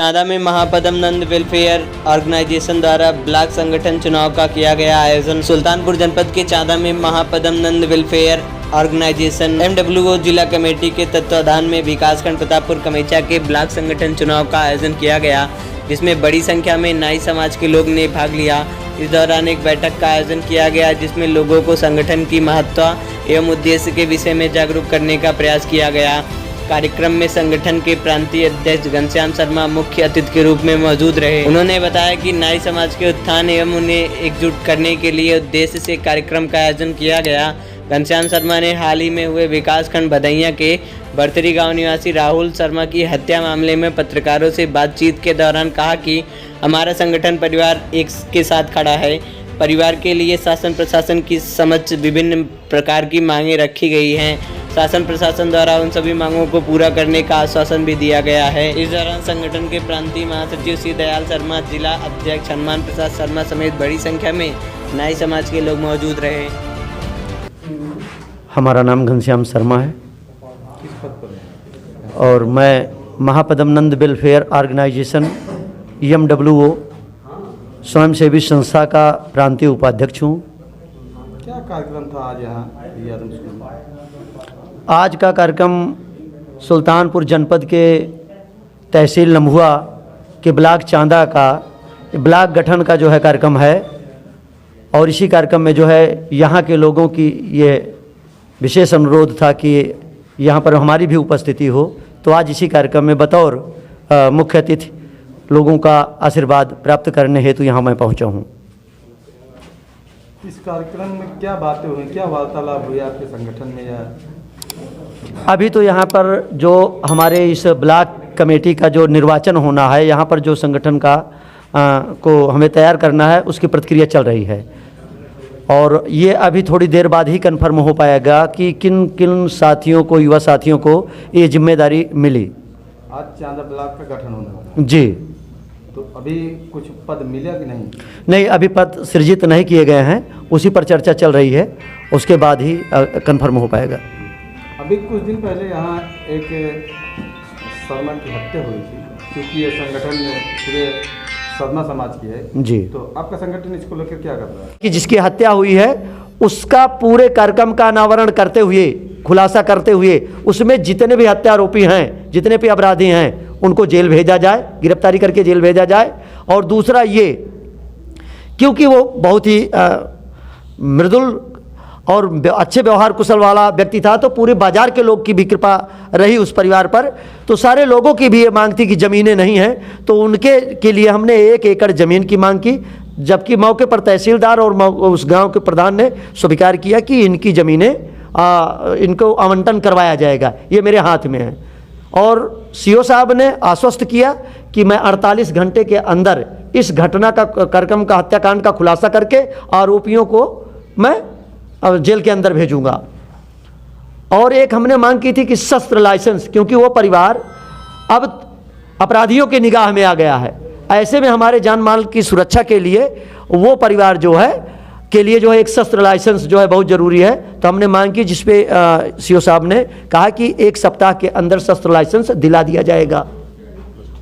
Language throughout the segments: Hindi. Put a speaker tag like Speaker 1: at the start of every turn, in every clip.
Speaker 1: चांदा में महापदम नंद वेलफेयर ऑर्गेनाइजेशन द्वारा ब्लॉक संगठन चुनाव का किया गया आयोजन। सुल्तानपुर जनपद के चांदा में महापदम नंद वेलफेयर ऑर्गेनाइजेशन MWO जिला कमेटी के तत्वाधान में विकासखंड प्रतापपुर कमेचा के ब्लॉक संगठन चुनाव का आयोजन किया गया, जिसमें बड़ी संख्या में नाई समाज के लोग ने भाग लिया। इस दौरान एक बैठक का आयोजन किया गया, जिसमें लोगों को संगठन की महत्ता एवं उद्देश्य के विषय में जागरूक करने का प्रयास किया गया। कार्यक्रम में संगठन के प्रांतीय अध्यक्ष घनश्याम शर्मा मुख्य अतिथि के रूप में मौजूद रहे। उन्होंने बताया कि नाई समाज के उत्थान एवं उन्हें एकजुट करने के लिए उद्देश्य से कार्यक्रम का आयोजन किया गया। घनश्याम शर्मा ने हाल ही में हुए विकासखंड भदैया के बरतरी गांव निवासी राहुल शर्मा की हत्या मामले में पत्रकारों से बातचीत के दौरान कहा कि हमारा संगठन परिवार एक के साथ खड़ा है। परिवार के लिए शासन प्रशासन की समक्ष विभिन्न प्रकार की मांगें रखी गई हैं। शासन प्रशासन द्वारा उन सभी मांगों को पूरा करने का आश्वासन भी दिया गया है। इस दौरान संगठन के प्रांतीय महासचिव श्री दयाल शर्मा, जिला अध्यक्ष हनुमान प्रसाद शर्मा समेत बड़ी संख्या में नाई समाज के लोग मौजूद रहे।
Speaker 2: हमारा नाम घनश्याम शर्मा है और मैं महापदम नंद वेलफेयर ऑर्गेनाइजेशन MWO स्वयंसेवी संस्था का प्रांतीय उपाध्यक्ष हूँ।
Speaker 3: क्या कार्यक्रम था आज यहाँ?
Speaker 2: आज का कार्यक्रम सुल्तानपुर जनपद के तहसील लम्हुआ के ब्लॉक चांदा का ब्लॉक गठन का जो है कार्यक्रम है और इसी कार्यक्रम में जो है यहाँ के लोगों की ये विशेष अनुरोध था कि यहाँ पर हमारी भी उपस्थिति हो, तो आज इसी कार्यक्रम में बतौर मुख्य अतिथि लोगों का आशीर्वाद प्राप्त करने हेतु यहाँ मैं पहुँचा हूँ।
Speaker 3: इस कार्यक्रम में क्या बातें हुई, क्या वार्तालाप हुई आपके संगठन में? या
Speaker 2: अभी तो यहाँ पर जो हमारे इस ब्लॉक कमेटी का जो निर्वाचन होना है, यहाँ पर जो संगठन का को हमें तैयार करना है, उसकी प्रक्रिया चल रही है और ये अभी थोड़ी देर बाद ही कंफर्म हो पाएगा कि किन किन साथियों को, युवा साथियों को ये जिम्मेदारी मिली।
Speaker 3: आज चांदा ब्लॉक का गठन होना है
Speaker 2: जी,
Speaker 3: तो अभी कुछ पद मिला कि नहीं?
Speaker 2: नहीं, अभी पद सृजित नहीं किए गए हैं, उसी पर चर्चा चल रही है, उसके बाद ही कंफर्म हो पाएगा।
Speaker 3: अभी कुछ दिन पहले यहाँ एक शर्मा की हत्या हुई थी, क्योंकि ये संगठन पूरे शर्मा समाज की है
Speaker 2: जी,
Speaker 3: तो आपका संगठन इसको लेकर क्या कर रहा है?
Speaker 2: कि जिसकी हत्या हुई है उसका पूरे कार्यक्रम का अनावरण करते हुए, खुलासा करते हुए, उसमें जितने भी हत्यारोपी हैं, जितने भी अपराधी हैं, उनको जेल भेजा जाए, गिरफ्तारी करके जेल भेजा जाए। और दूसरा ये, क्योंकि वो बहुत ही मृदुल और अच्छे व्यवहार कुशल वाला व्यक्ति था, तो पूरे बाजार के लोग की भी कृपा रही उस परिवार पर। तो सारे लोगों की भी ये मांग थी कि ज़मीनें नहीं हैं, तो उनके के लिए हमने 1 एकड़ ज़मीन की मांग की, जबकि मौके पर तहसीलदार और उस गांव के प्रधान ने स्वीकार किया कि इनकी ज़मीनें इनको आवंटन करवाया जाएगा, ये मेरे हाथ में है। और CO साहब ने आश्वस्त किया कि मैं 48 घंटे के अंदर इस घटना का, कार्यक्रम का, हत्याकांड का खुलासा करके आरोपियों को मैं जेल के अंदर भेजूंगा। और एक हमने मांग की थी कि शस्त्र लाइसेंस, क्योंकि वो परिवार अब अपराधियों के निगाह में आ गया है। ऐसे में हमारे जान माल की सुरक्षा के लिए वो परिवार जो है के लिए जो है एक शस्त्र लाइसेंस जो है बहुत ज़रूरी है। तो हमने मांग की, जिसपे CO साहब ने कहा कि 1 सप्ताह के अंदर शस्त्र लाइसेंस दिला दिया जाएगा।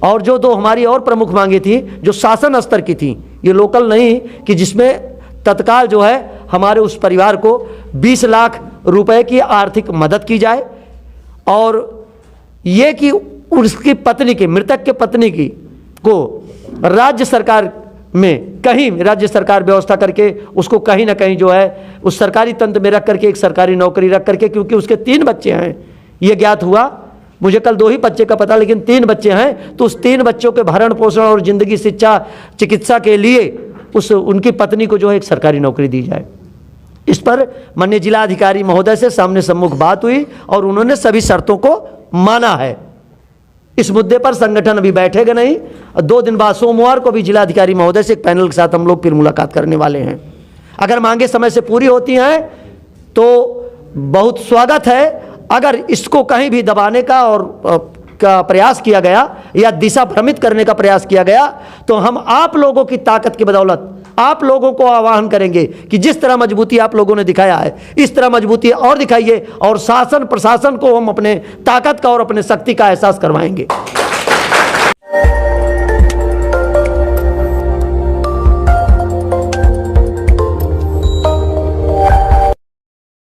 Speaker 2: और जो 2 हमारी और प्रमुख मांगे थी, जो शासन स्तर की थी, ये लोकल नहीं, कि जिसमें तत्काल जो है हमारे उस परिवार को 20 लाख रुपए की आर्थिक मदद की जाए और ये कि उसकी पत्नी की, मृतक के पत्नी की को राज्य सरकार में कहीं, राज्य सरकार व्यवस्था करके उसको कहीं ना कहीं जो है उस सरकारी तंत्र में रख करके एक सरकारी नौकरी रख करके, क्योंकि उसके 3 बच्चे हैं, ये ज्ञात हुआ मुझे, कल 2 ही बच्चे का पता, लेकिन 3 बच्चे हैं, तो उस 3 बच्चों के भरण पोषण और जिंदगी, शिक्षा, चिकित्सा के लिए उनकी पत्नी को जो है एक सरकारी नौकरी दी जाए। इस पर माननीय जिलाधिकारी महोदय से सामने सम्मुख बात हुई और उन्होंने सभी शर्तों को माना है। इस मुद्दे पर संगठन अभी बैठेगा नहीं। 2 दिन बाद सोमवार को भी जिलाधिकारी महोदय से एक पैनल के साथ हम लोग फिर मुलाकात करने वाले हैं। अगर मांगे समय से पूरी होती हैं तो बहुत स्वागत है, अगर इसको कहीं भी दबाने का और का प्रयास किया गया या दिशा भ्रमित करने का प्रयास किया गया, तो हम आप लोगों की ताकत की बदौलत आप लोगों को आह्वान करेंगे कि जिस तरह मजबूती आप लोगों ने दिखाया है, इस तरह मजबूती और दिखाइए और शासन प्रशासन को हम अपने ताकत का और अपने शक्ति का एहसास करवाएंगे।